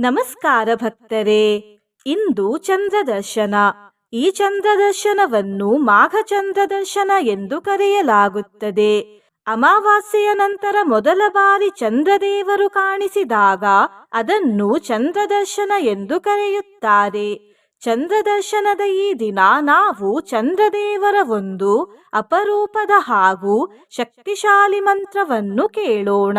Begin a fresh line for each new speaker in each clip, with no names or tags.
ನಮಸ್ಕಾರ ಭಕ್ತರೇ. ಇಂದು ಚಂದ್ರದರ್ಶನ. ಈ ಚಂದ್ರದರ್ಶನವನ್ನು ಮಾಘ ಚಂದ್ರದರ್ಶನ ಎಂದು ಕರೆಯಲಾಗುತ್ತದೆ. ಅಮಾವಾಸ್ಯೆಯ ನಂತರ ಮೊದಲ ಬಾರಿ ಚಂದ್ರದೇವರು ಕಾಣಿಸಿದಾಗ ಅದನ್ನು ಚಂದ್ರದರ್ಶನ ಎಂದು ಕರೆಯುತ್ತಾರೆ. ಚಂದ್ರದರ್ಶನದ ಈ ದಿನ ನಾವು ಚಂದ್ರದೇವರ ಒಂದು ಅಪರೂಪದ ಹಾಗೂ ಶಕ್ತಿಶಾಲಿ ಮಂತ್ರವನ್ನು ಕೇಳೋಣ.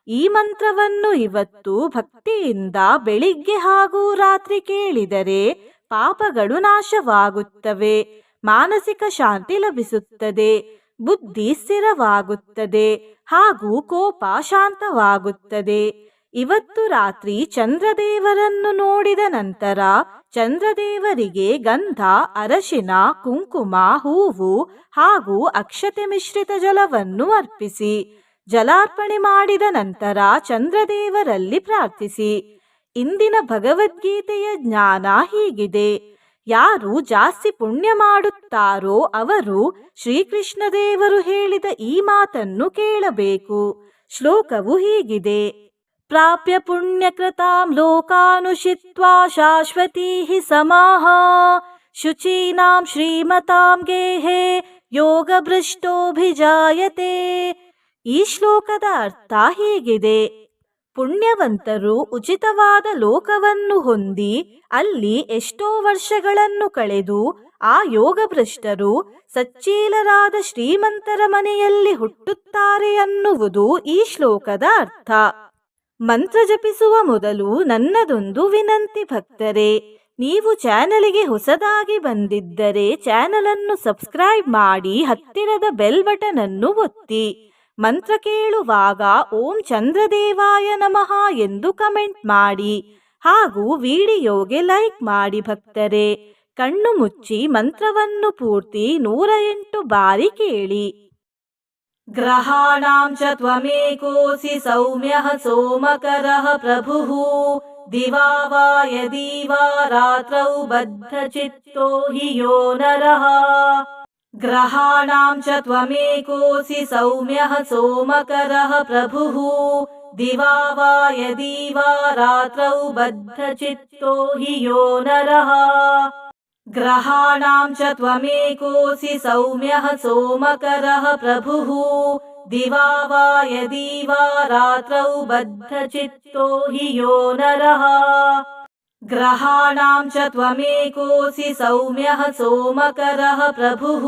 ಈ ಮಂತ್ರವನ್ನು ಇವತ್ತು ಭಕ್ತಿಯಿಂದ ಬೆಳಿಗ್ಗೆ ಹಾಗೂ ರಾತ್ರಿ ಕೇಳಿದರೆ ಪಾಪಗಳು ನಾಶವಾಗುತ್ತವೆ, ಮಾನಸಿಕ ಶಾಂತಿ ಲಭಿಸುತ್ತದೆ, ಬುದ್ಧಿ ಸ್ಥಿರವಾಗುತ್ತದೆ ಹಾಗೂ ಕೋಪ ಶಾಂತವಾಗುತ್ತದೆ. ಇವತ್ತು ರಾತ್ರಿ ಚಂದ್ರದೇವರನ್ನು ನೋಡಿದ ನಂತರ ಚಂದ್ರದೇವರಿಗೆ ಗಂಧ, ಅರಶಿನ, ಕುಂಕುಮ, ಹೂವು ಹಾಗೂ ಅಕ್ಷತೆ ಮಿಶ್ರಿತ ಜಲವನ್ನು ಅರ್ಪಿಸಿ ಜಲಾರ್ಪಣೆ ಮಾಡಿದ ನಂತರ ಚಂದ್ರದೇವರಲ್ಲಿ ಪ್ರಾರ್ಥಿಸಿ. ಇಂದಿನ ಭಗವದ್ಗೀತೆಯ ಜ್ಞಾನ ಹೀಗಿದೆ: ಯಾರು ಜಾಸ್ತಿ ಪುಣ್ಯ ಮಾಡುತ್ತಾರೋ ಅವರು ಶ್ರೀಕೃಷ್ಣ ದೇವರು ಹೇಳಿದ ಈ ಮಾತನ್ನು ಕೇಳಬೇಕು. ಶ್ಲೋಕವು ಹೀಗಿದೆ: ಪ್ರಾಪ್ಯ ಪುಣ್ಯಕೃತಾಂ ಲೋಕಾನುಷಿತ್ವಾ ಶಾಶ್ವತೀ ಸಮಾಹ ಶುಚೀನಾಂ ಶ್ರೀಮತಾಂ ಗೇಹೇ ಯೋಗಭ್ರಷ್ಟೋಭಿಜಾಯತೆ. ಈ ಶ್ಲೋಕದ ಅರ್ಥ ಹೀಗಿದೆ: ಪುಣ್ಯವಂತರು ಉಚಿತವಾದ ಲೋಕವನ್ನು ಹೊಂದಿ ಅಲ್ಲಿ ಎಷ್ಟೋ ವರ್ಷಗಳನ್ನು ಕಳೆದು ಆ ಯೋಗಭ್ರಷ್ಟರು ಸಚ್ಚೀಲರಾದ ಶ್ರೀಮಂತರ ಮನೆಯಲ್ಲಿ ಹುಟ್ಟುತ್ತಾರೆ ಅನ್ನುವುದು ಈ ಶ್ಲೋಕದ ಅರ್ಥ. ಮಂತ್ರ ಜಪಿಸುವ ಮೊದಲು ನನ್ನದೊಂದು ವಿನಂತಿ ಭಕ್ತರೇ, ನೀವು ಚಾನಲಿಗೆ ಹೊಸದಾಗಿ ಬಂದಿದ್ದರೆ ಚಾನಲ್ ಅನ್ನು ಸಬ್ಸ್ಕ್ರೈಬ್ ಮಾಡಿ ಹತ್ತಿರದ ಬೆಲ್ ಬಟನ್ ಅನ್ನು ಒತ್ತಿ. ಮಂತ್ರ ಕೇಳುವಾಗ ಓಂ ಚಂದ್ರದೇವಾಯ ನಮಃ ಎಂದು ಕಮೆಂಟ್ ಮಾಡಿ ಹಾಗೂ ವಿಡಿಯೋಗೆ ಲೈಕ್ ಮಾಡಿ ಭಕ್ತರೇ. ಕಣ್ಣು ಮುಚ್ಚಿ ಮಂತ್ರವನ್ನು ಪೂರ್ತಿ 108 ಬಾರಿ ಕೇಳಿ. ಗ್ರಹಾಣಾಂ ಚ ತ್ವಮೇಕೋಸಿ ಸೌಮ್ಯಃ ಸೋಮಕರಃ ಪ್ರಭುಃ ದಿವಾ ವಾ ಯದಿ ವಾ ರಾತ್ರೌ ಬದ್ಧಚಿತ್ತೋ ಹಿ ಯೋ ನರಃ. ಗ್ರಹಾಣಾಂ ಚ ತ್ವಮೇಕೋಸಿ ಸೌಮ್ಯಃ ಸೋಮಕರಃ ಪ್ರಭುಃ ದಿವಾ ವಾ ಯದಿ ವಾ ರಾತ್ರೌ ಬದ್ಧಚಿತ್ತೋ ಹಿ ಯೋ ನರಃ. ಗ್ರಹಾಣಾಂ ಚ ತ್ವಮೇಕೋಸಿ ಸೌಮ್ಯಃ ಸೋಮಕರಃ ಪ್ರಭುಃ ದಿವಾ ವಾ ಯದಿ ವಾ ರಾತ್ರೌ ಬದ್ಧಚಿತ್ತೋ ಹಿ ಯೋ ನರಃ. ಗ್ರಹಾಣಾಂ ಚ ತ್ವಮೇಕೋಸಿ ಸೌಮ್ಯಃ ಸೋಮಕರಃ ಪ್ರಭುಃ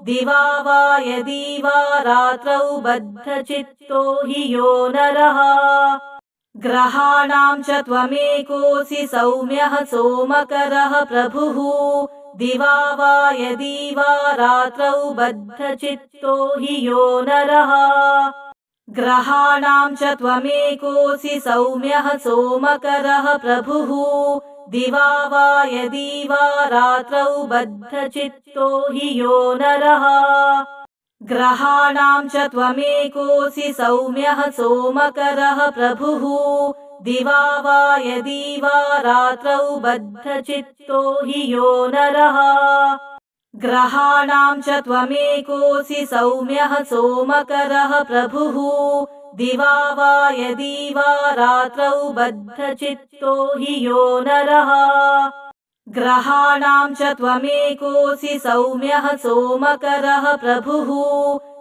ದಿವಾ ವಾ ಯದಿ ವಾ ರಾತ್ರೌ ಬದ್ಧಚಿತ್ತೋ ಹಿ ಯೋ ನರಃ. ಗ್ರಹಾಣಾಂ ಚ ತ್ವಮೇಕೋಸಿ ಸೌಮ್ಯಃ ಸೋಮಕರಃ ಪ್ರಭುಃ ದಿವಾ ವಾ ಯದಿ ವಾ ರಾತ್ರೌ ಬದ್ಧಚಿತ್ತೋ ಹಿ ಯೋ ನರಃ. ಗ್ರಹಾಣಾಂ ಚ ತ್ವಮೇಕೋಸಿ ಸೌಮ್ಯಃ ಸೋಮಕರಃ ಪ್ರಭುಃ ದಿವಾ ವಾ ಯದಿ ವಾ ರಾತ್ರೌ ಬದ್ಧಚಿತ್ತೋ ಹಿ ಯೋ ನರಃ. ಗ್ರಹಾಣಾಂ ಚ ತ್ವಮೇಕೋಸಿ ಸೌಮ್ಯಃ ಸೋಮಕರಃ ಪ್ರಭುಃ ದಿವಾ ವಾ ಯದಿ ವಾ ರಾತ್ರೌ ಬದ್ಧಚಿತ್ತೋ ಹಿ ಯೋ ನರಃ. ಗ್ರಹಾಣಾಂ ಚ ತ್ವಮೇಕೋಸಿ ಸೌಮ್ಯಃ ಸೋಮಕರಃ ಪ್ರಭುಃ ದಿವಾ ವಾ ಯದಿ ವಾ ರಾತ್ರೌ ಬದ್ಧಚಿತ್ತೋ ಹಿ ಯೋ ನರಃ. ಗ್ರಹಾಣಾಂ ಚ ತ್ವಮೇಕೋಸಿ ಸೌಮ್ಯಃ ಸೋಮಕರಃ ಪ್ರಭುಃ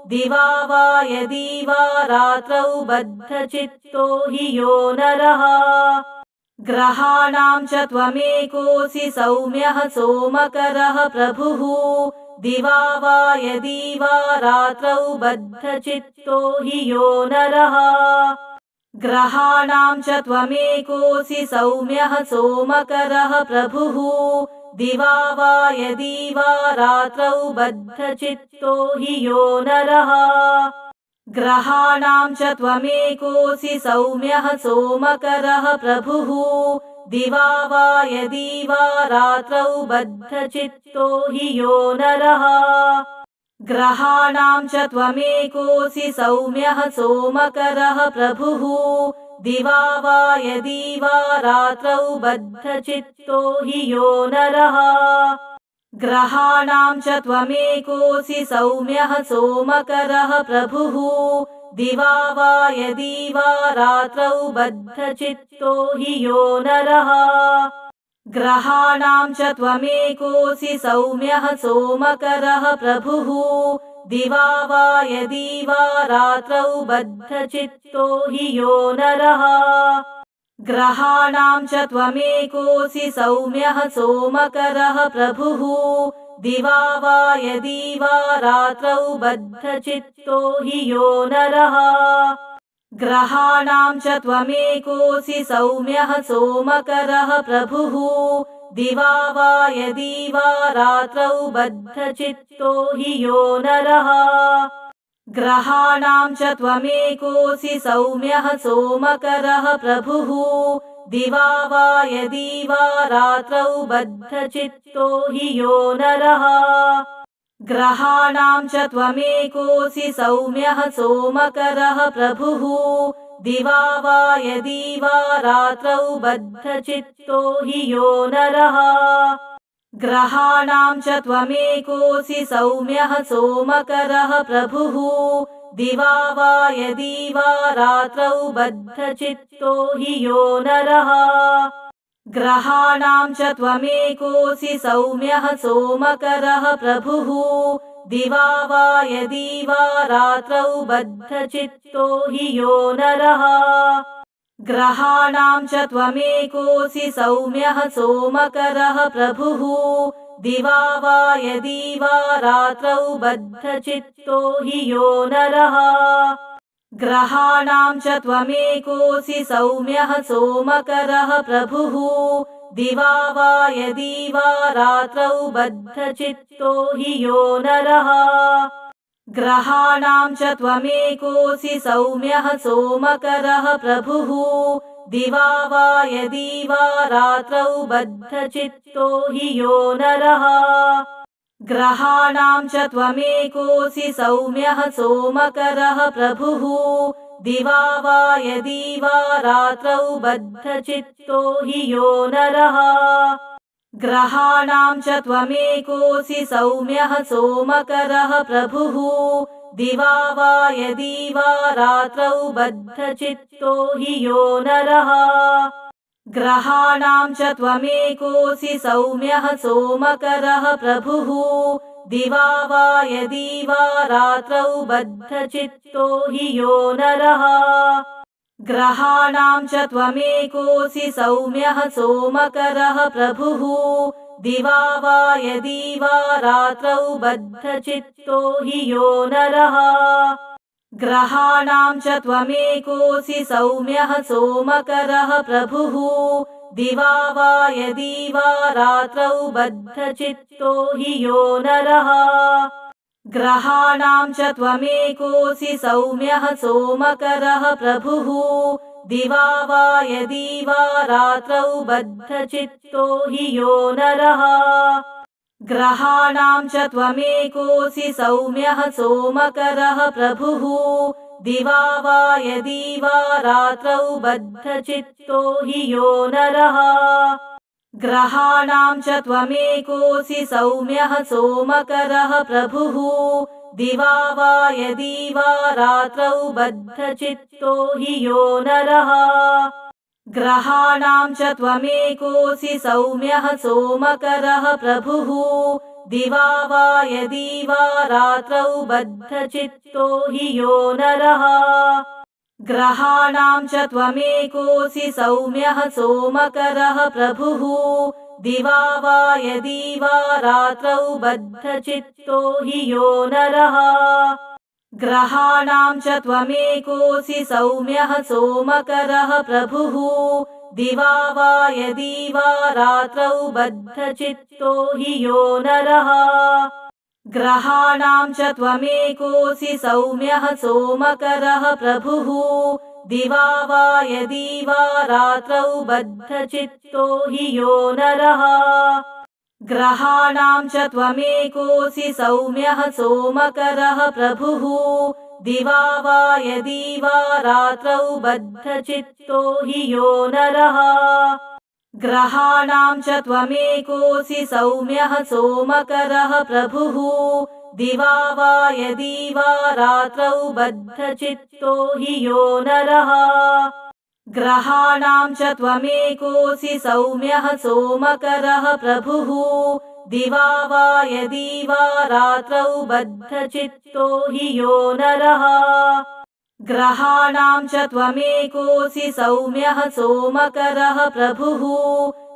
ದಿವಾ ವಾ ಯದಿ ವಾ ರಾತ್ರೌ ಬದ್ಧಚಿತ್ತೋ ಹಿ ಯೋ ನರಃ. ಗ್ರಹಾಣಾಂ ಚ ತ್ವಮೇಕೋಸಿ ಸೌಮ್ಯಃ ಸೋಮಕರಃ ಪ್ರಭುಃ ದಿವಾ ವಾ ಯದಿ ವಾ ರಾತ್ರೌ ಬದ್ಧಚಿತ್ತೋ ಹಿ ಯೋ ನರಃ. ಗ್ರಹಾಣಾಂ ಚ ತ್ವಮೇಕೋಸಿ ಸೌಮ್ಯಃ ಸೋಮಕರಃ ಪ್ರಭುಃ ದಿವಾ ವಾ ಯದಿ ವಾ ರಾತ್ರೌ ಬದ್ಧಚಿತ್ತೋ ಹಿ ಯೋ ನರಃ. ಗ್ರಹಾಣಾಂ ಚ ತ್ವಮೇಕೋಸಿ ಸೌಮ್ಯಃ ಸೋಮಕರಃ ಪ್ರಭುಃ ದಿವಾ ವಾ ಯದಿ ವಾ ರಾತ್ರೌ ಬದ್ಧಚಿತ್ತೋ ಹಿ ಯೋ ನರಃ. ಗ್ರಹಾಣಾಂ ಚ ತ್ವಮೇಕೋಸಿ ಸೌಮ್ಯಃ ಸೋಮಕರಃ ಪ್ರಭುಃ ದಿವಾ ವಾ ಯದಿ ವಾ ರಾತ್ರೌ ಬದ್ಧಚಿತ್ತೋ ಹಿ ಯೋ ನರಃ. ಗ್ರಹಾಣಾಂ ಚ ತ್ವಮೇಕೋಸಿ ಸೌಮ್ಯಃ ಸೋಮಕರಃ ಪ್ರಭುಃ दिवा वा यदि वा रात्रौ बद्धचित्तो हि यो नरः ग्रहाणां च त्वमेकोऽसि सौम्यः सोमकरः प्रभुः दिवा वा यदि वा रात्रौ बद्धचित्तो हि यो नरः ग्रहाणां च त्वमेकोऽसि सौम्यः सोमकरः प्रभुः दिवा वा यदि वा रात्रौ बद्धचित्तो हि यो नरः ग्रहाणां च त्वमेकोऽसि सौम्यः सोमकरः प्रभुः दिवा वा यदि वा रात्रौ बद्धचित्तो हि यो नरः ग्रहाणां च त्वमेकोऽसि सौम्यः सोमकरः प्रभुः दिवा वा यदि वा रात्रौ बद्धचित्तो हि यो नरः ग्रहाणां च त्वमेकोऽसि सौम्यः सोमकरः प्रभुः दिवा वा यदि वा रात्रौ बद्धचित्तो हि यो नरः ग्रहाणां च त्वमेकोऽसि सौम्यः सोमकरः प्रभुः दिवा वा यदि वा रात्रौ बद्धचित्तो हि यो नरः ग्रहाणां च त्वमेकोऽसि सौम्यः सोमकरः प्रभुः दिवा वा यदि वा रात्रौ बद्धचित्तो हि यो नरः ग्रहाणां च त्वमेकोऽसि सौम्यः सोमकरः प्रभुः दिवा वा यदि वा रात्रौ बद्धचित्तो हि यो नरः ग्रहाणां च त्वमेकोऽसि सौम्यः सोमकरः प्रभुः दिवा वा यदि वा रात्रौ बद्धचित्तो हि यो नरः ग्रहाणां च त्वमेकोऽसि सौम्यः सोमकरः प्रभुः दिवा वा यदि वा रात्रौ बद्धचित्तो हि यो नरः ग्रहाणां च त्वमेकोऽसि सौम्यः सोमकरः प्रभुः दिवा वा यदि वा रात्रौ बद्धचित्तो हि यो नरः ग्रहाणां च त्वमेकोऽसि सौम्यः सोमकरः प्रभुः दिवा वा यदि वा रात्रौ बद्धचित्तो हि यो नरः ग्रहाणां च त्वमेकोऽसि सौम्यः सोमकरः प्रभुः दिवा वा यदि वा रात्रौ बद्धचित्तो हि यो नरः ग्रहाणां च त्वमेकोऽसि सौम्यः सोमकरः प्रभुः दिवा वा यदि वा रात्रौ बद्धचित्तो हि यो नरः ग्रहाणां च त्वमेकोऽसि सौम्यः सोमकरः प्रभुः दिवा वा यदि वा रात्रौ बद्धचित्तो हि यो नरः ग्रहाणां च त्वमेकोऽसि सौम्यः सोमकरः प्रभुः दिवा वा यदि वा रात्रौ बद्धचित्तो हि यो नरः ग्रहाणां च त्वमेकोऽसि सौम्यः सोमकरः प्रभुः दिवा वा यदि वा रात्रौ बद्धचित्तो हि यो नरः ग्रहाणां च त्वमेकोऽसि सौम्यः सोमकरः प्रभुः दिवा वा यदि वा रात्रौ बद्धचित्तो हि यो नरः ग्रहाणां च त्वमेकोऽसि सौम्यः सोमकरः प्रभुः दिवा वा यदि वा रात्रौ बद्धचित्तो हि यो नरः ग्रहाणां च त्वमेकोऽसि सौम्यः सोमकरः प्रभुः दिवा वा यदि वा रात्रौ बद्धचित्तो हि यो नरः ग्रहाणां च त्वमेकोऽसि सौम्यः सोमकरः प्रभुः दिवा वा यदि वा रात्रौ बद्धचित्तो हि यो नरः ग्रहाणां च त्वमेकोऽसि सौम्यः सोमकरः प्रभुः दिवा वा यदि वा रात्रौ बद्धचित्तो हि यो नरः ग्रहाणां च त्वमेकोऽसि सौम्यः सोमकरः प्रभुः दिवा वा यदि वा रात्रौ बद्धचित्तो हि यो नरः ग्रहाणां च त्वमेकोऽसि सौम्यः सोमकरः प्रभुः दिवा वा यदि वा रात्रौ बद्धचित्तो हि यो नरः ग्रहाणां च त्वमेकोऽसि सौम्यः सोमकरः प्रभुः दिवा वा यदि वा रात्रौ बद्धचित्तो हि यो नरः ग्रहाणां च त्वमेकोऽसि सौम्यः सोमकरः प्रभुः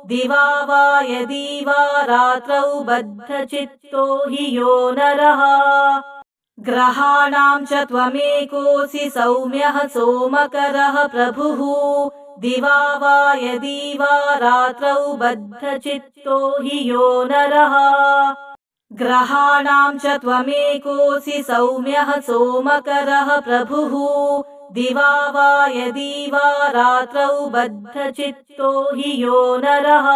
दिवा वा यदि वा रात्रौ बद्धचित्तो हि यो नरः ग्रहाणां च त्वमेकोऽसि सौम्यः सोमकरः प्रभुः दिवा वा यदि वा रात्रौ बद्धचित्तो हि यो नरः ग्रहाणां च त्वमेकोऽसि सौम्यः सोमकरः प्रभुः दिवा वा यदि वा रात्रौ बद्धचित्तो हि यो नरः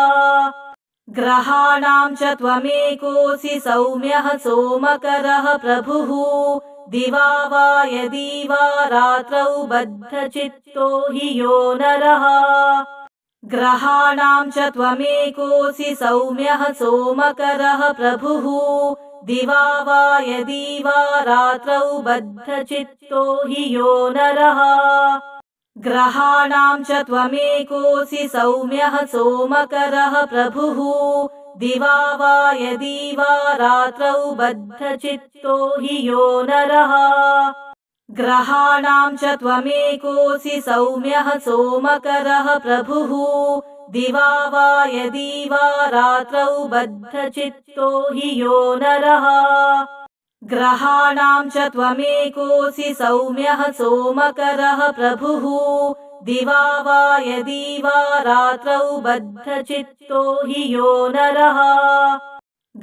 ग्रहाणां च त्वमेकोऽसि सौम्यः सोमकरः प्रभुः दिवा वा यदि वा रात्रौ बद्धचित्तो हि यो नरः ग्रहाणां च त्वमेकोऽसि सौम्यः सोमकरः प्रभुः दिवा वा यदि वा रात्रौ बद्धचित्तो हि यो नरः ग्रहाणां च त्वमेकोऽसि सौम्यः सोमकरः प्रभुः दिवा वा यदि वा रात्रौ बद्धचित्तो हि यो नरः ग्रहाणां च त्वमेकोऽसि सौम्यः सोमकरः प्रभुः दिवा वा यदि वा रात्रौ बद्धचित्तो हि यो नरः ग्रहाणां च त्वमेकोऽसि सौम्यः सोमकरः प्रभुः दिवा वा यदि वा रात्रौ बद्धचित्तो हि यो नरः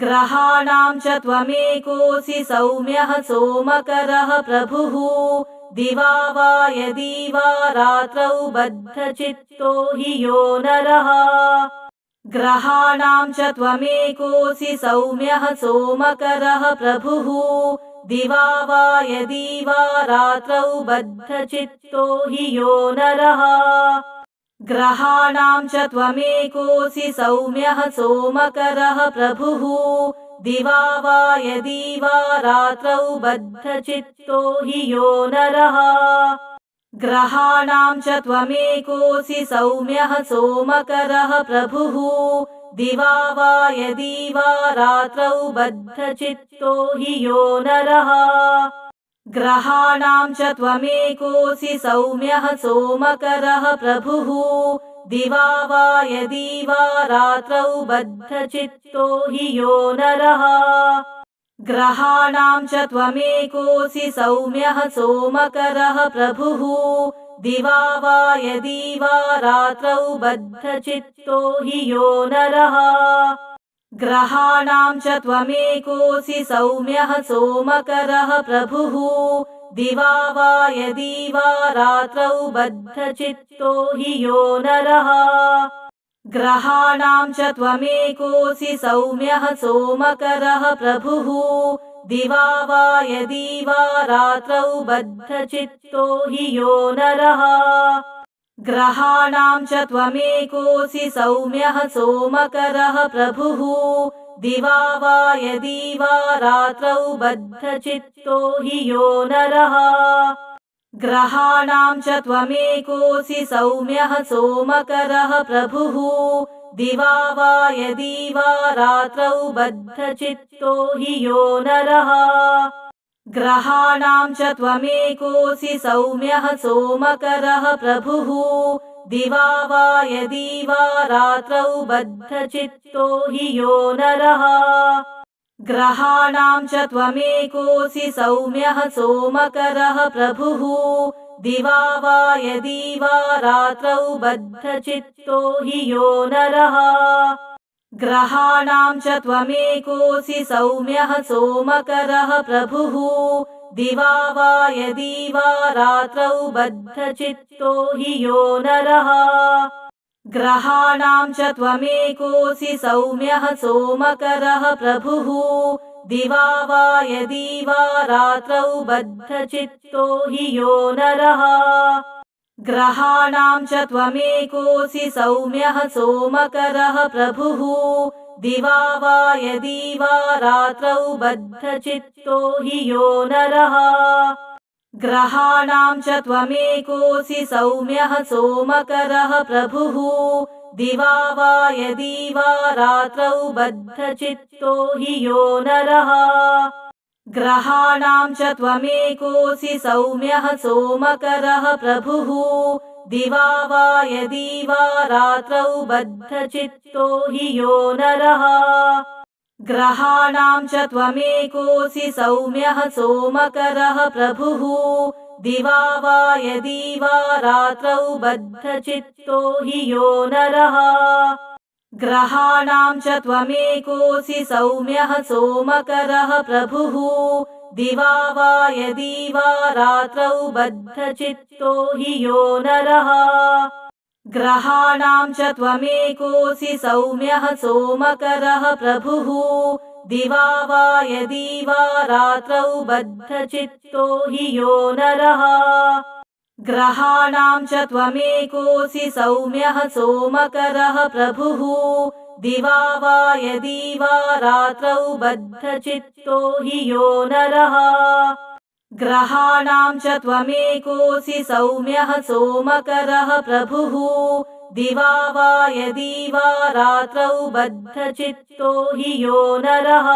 ग्रहाणां च त्वमेकोऽसि सौम्यः सोमकरः प्रभुः दिवा वा यदि वा रात्रौ बद्धचित्तो हि यो नरः ग्रहाणां च त्वमेकोऽसि सौम्यः सोमकरः प्रभुः दिवा वा यदि वा रात्रौ बद्धचित्तो हि यो नरः ग्रहाणां च त्वमेकोऽसि सौम्यः सोमकरः प्रभुः दिवा वा यदि वा रात्रौ बद्धचित्तो हि यो नरः ग्रहाणां च त्वमेकोऽसि सौम्यः सोमकरः प्रभुः दिवा वा यदि वा रात्रौ बद्धचित्तो हि यो नरः ग्रहाणां च त्वमेकोऽसि सौम्यः सोमकरः प्रभुः दिवा वा यदि वा रात्रौ बद्धचित्तो हि यो नरः ग्रहाणां च त्वमेकोऽसि सौम्यः सोमकरः प्रभुः दिवा वा यदि वा रात्रौ बद्धचित्तो हि यो नरः ग्रहाणां च त्वमेकोऽसि सौम्यः सोमकरः प्रभुः दिवा वा यदि वा रात्रौ बद्धचित्तो हि यो नरः ग्रहाणां च त्वमेकोऽसि सौम्यः सोमकरः प्रभुः दिवा वा यदि वा रात्रौ बद्धचित्तो हि यो नरः ग्रहाणां च त्वमेकोऽसि सौम्यः सोमकरः प्रभुः दिवा वा यदि वा रात्रौ बद्धचित्तो हि यो नरः ग्रहाणां च त्वमेकोऽसि सौम्यः सोमकरः प्रभुः दिवा वा यदि वा रात्रौ बद्धचित्तो हि यो नरः ग्रहाणां च त्वमेकोऽसि सौम्यः सोमकरः प्रभुः दिवा वा यदि वा रात्रौ बद्धचित्तो हि यो नरः ग्रहाणां च त्वमेकोऽसि सौम्यः सोमकरः प्रभुः दिवा वा यदि वा रात्रौ बद्धचित्तो हि यो नरः ग्रहाणां च त्वमेकोऽसि सौम्यः सोमकरः प्रभुः दिवा वा यदि वा रात्रौ बद्धचित्तो हि यो नरः ग्रहाणां च त्वमेकोऽसि सौम्यः सोमकरः प्रभुः दिवा वा यदि वा रात्रौ बद्धचित्तो हि यो नरः ग्रहाणां च त्वमेकोऽसि सौम्यः सोमकरः प्रभुः दिवा वा यदि वा रात्रौ बद्धचित्तो हि यो नरः ग्रहाणां च त्वमेकोऽसि सौम्यः सोमकरः प्रभुः दिवा वा यदि वा रात्रौ बद्धचित्तो हि यो नरः ग्रहाणां च त्वमेकोऽसि सौम्यः सोमकरः प्रभुः दिवा वा यदि वा रात्रौ बद्धचित्तो हि यो नरः ग्रहाणां च त्वमेकोऽसि सौम्यः सोमकरः प्रभुः दिवा वा यदि वा रात्रौ बद्धचित्तो हि यो नरः ग्रहाणां च त्वमेकोऽसि सौम्यः सोमकरः प्रभुः दिवा वा यदि वा रात्रौ बद्धचित्तो हि यो नरः ग्रहाणां च त्वमेकोऽसि सौम्यः सोमकरः प्रभुः दिवा वा यदि वा रात्रौ बद्धचित्तो हि यो नरः ग्रहाणां च त्वमेकोऽसि सौम्यः सोमकरः प्रभुः दिवा वा यदि वा रात्रौ बद्धचित्तो हि यो नरः ग्रहाणां च त्वमेकोऽसि सौम्यः सोमकरः प्रभुः दिवा वा यदि वा रात्रौ बद्धचित्तो हि यो नरः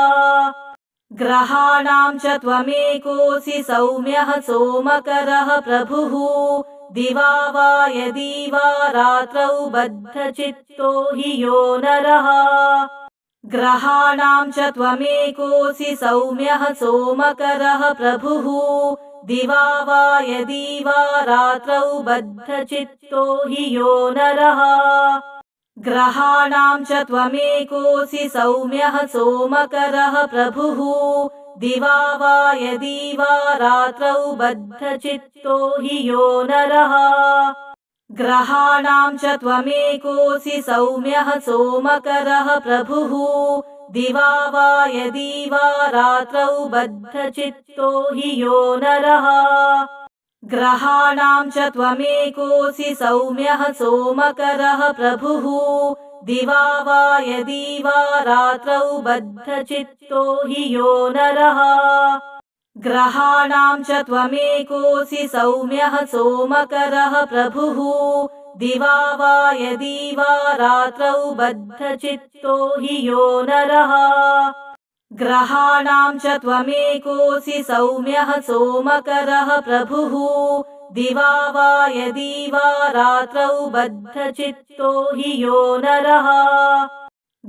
ग्रहाणां च त्वमेकोऽसि सौम्यः सोमकरः प्रभुः दिवा वा यदि वा रात्रौ बद्धचित्तो हि यो नरः ग्रहाणां च त्वमेकोऽसि सौम्यः सोमकरः प्रभुः दिवा वा यदि वा रात्रौ बद्धचित्तो हि यो नरः ग्रहाणां च त्वमेकोऽसि सौम्यः सोमकरः प्रभुः दिवा वा यदि वा रात्रौ बद्धचित्तो हि यो नरः ग्रहाणां च त्वमेकोऽसि सौम्यः सोमकरः प्रभुः दिवा वा यदि वा रात्रौ बद्धचित्तो हि यो नरः ग्रहाणां च त्वमेकोऽसि सौम्यः सोमकरः प्रभुः दिवा वा यदि वा रात्रौ बद्धचित्तो हि यो नरः ग्रहाणां च त्वमेकोऽसि सौम्यः सोमकरः प्रभुः दिवा वा यदि वा रात्रौ बद्धचित्तो हि यो नरः ग्रहाणां च त्वमेकोऽसि सौम्यः सोमकरः प्रभुः दिवा वा यदि वा रात्रौ बद्धचित्तो हि यो नरः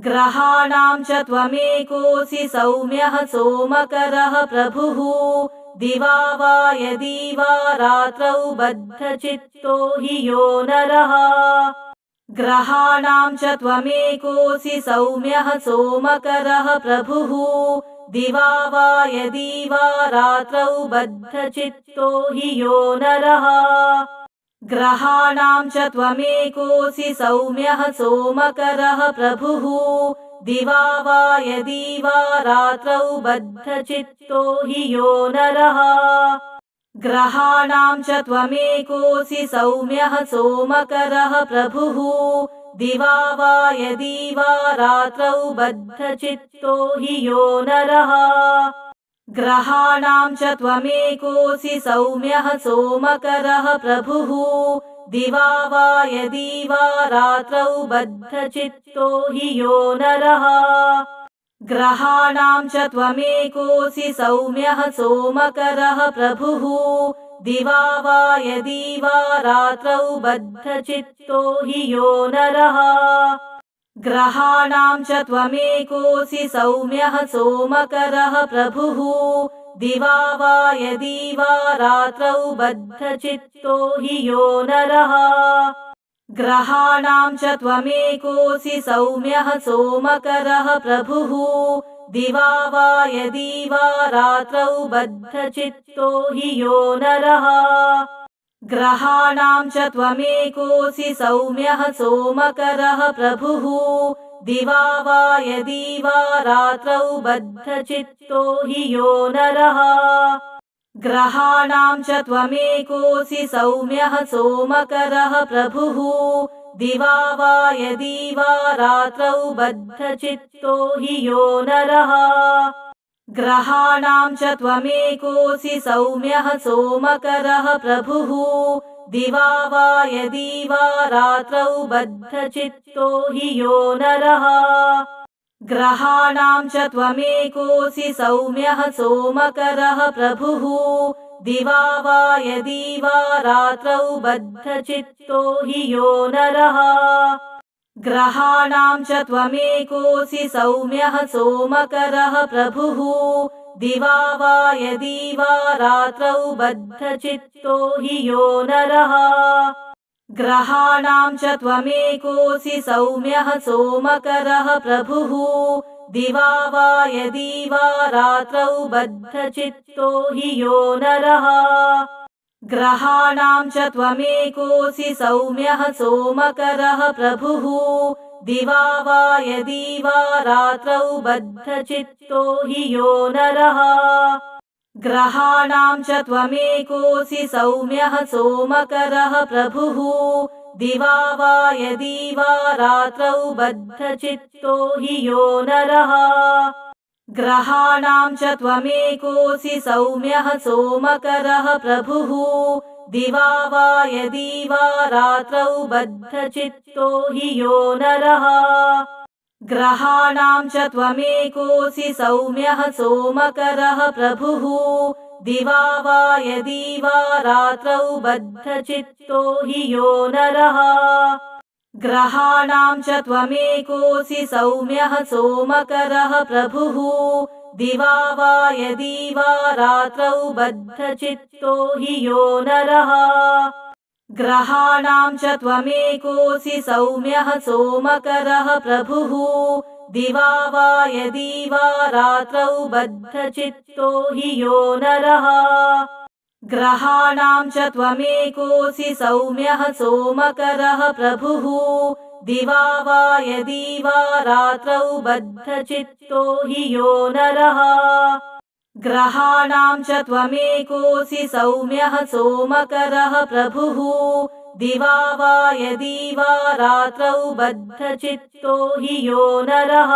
ग्रहाणां च त्वमेकोऽसि सौम्यः सोमकरः प्रभुः दिवा वा यदि वा रात्रौ बद्धचित्तो हि यो नरः ग्रहाणां च त्वमेकोऽसि सौम्यः सोमकरः प्रभुः दिवा वा यदि वा रात्रौ बद्धचित्तो हि यो नरः ग्रहाणां च त्वमेकोऽसि सौम्यः सोमकरः प्रभुः दिवा वा यदि वा रात्रौ बद्धचित्तो हि यो नरः ग्रहाणां च त्वमेकोऽसि सौम्यः सोमकरः प्रभुः दिवा वा यदि वा रात्रौ बद्धचित्तो हि यो नरः ग्रहाणां च त्वमेकोऽसि सौम्यः सोमकरः प्रभुः दिवा वा यदि वा रात्रौ बद्धचित्तो हि यो नरः ग्रहाणां च त्वमेकोऽसि सौम्यः सोमकरः प्रभुः दिवा वा यदि वा रात्रौ बद्धचित्तो हि यो नरः ग्रहाणां च त्वमेकोऽसि सौम्यः सोमकरः प्रभुः दिवा वा यदि वा रात्रौ बद्धचित्तो हि यो नरः ग्रहाणां च त्वमेकोऽसि सौम्यः सोमकरः प्रभुः दिवा वा यदि वा रात्रौ बद्धचित्तो हि यो नरः ग्रहाणां च त्वमेकोऽसि सौम्यः सोमकरः प्रभुः दिवा वा यदि वा रात्रौ बद्धचित्तो हि यो नरः ग्रहाणां च त्वमेकोऽसि सौम्यः सोमकरः प्रभुः दिवा वा यदि वा रात्रौ बद्धचित्तो हि यो नरः ग्रहाणां च त्वमेकोऽसि सौम्यः सोमकरः प्रभुः दिवा वा यदि वा रात्रौ बद्धचित्तो हि यो नरः ग्रहाणां च त्वमेकोऽसि सौम्यः सोमकरः प्रभुः दिवा वा यदि वा रात्रौ बद्धचित्तो हि यो नरः ग्रहाणां च त्वमेकोऽसि सौम्यः सोमकरः प्रभुः दिवा वा यदि वा रात्रौ बद्धचित्तो हि यो नरः ग्रहाणां च त्वमेकोऽसि सौम्यः सोमकरः प्रभुः दिवा वा यदि वा रात्रौ बद्धचित्तो हि यो नरः ग्रहाणां च त्वमेकोऽसि सौम्यः सोमकरः प्रभुः दिवा वा यदि वा रात्रौ बद्धचित्तो हि यो नरः ग्रहाणां च त्वमेकोऽसि सौम्यः सोमकरः प्रभुः दिवा वा यदि वा रात्रौ बद्धचित्तो हि यो नरः ग्रहाणां च त्वमेकोऽसि सौम्यः सोमकरः प्रभुः दिवा वा यदि वा रात्रौ बद्धचित्तो हि यो नरः ग्रहाणां च त्वमेकोऽसि सौम्यः सोमकरः प्रभुः दिवा वा यदि वा रात्रौ बद्धचित्तो हि यो नरः ग्रहाणां च त्वमेकोऽसि सौम्यः सोमकरः प्रभुः दिवा वा यदि वा रात्रौ बद्धचित्तो हि यो नरः ग्रहाणां च त्वमेकोऽसि सौम्यः सोमकरः प्रभुः दिवा वा यदि वा रात्रौ बद्धचित्तो हि यो नरः ग्रहाणां च त्वमेकोऽसि सौम्यः सोमकरः प्रभुः दिवा वा यदि वा रात्रौ बद्धचित्तो हि यो नरः ग्रहाणां च त्वमेकोऽसि सौम्यः सोमकरः प्रभुः दिवा वा यदि वा रात्रौ बद्धचित्तो हि यो नरः।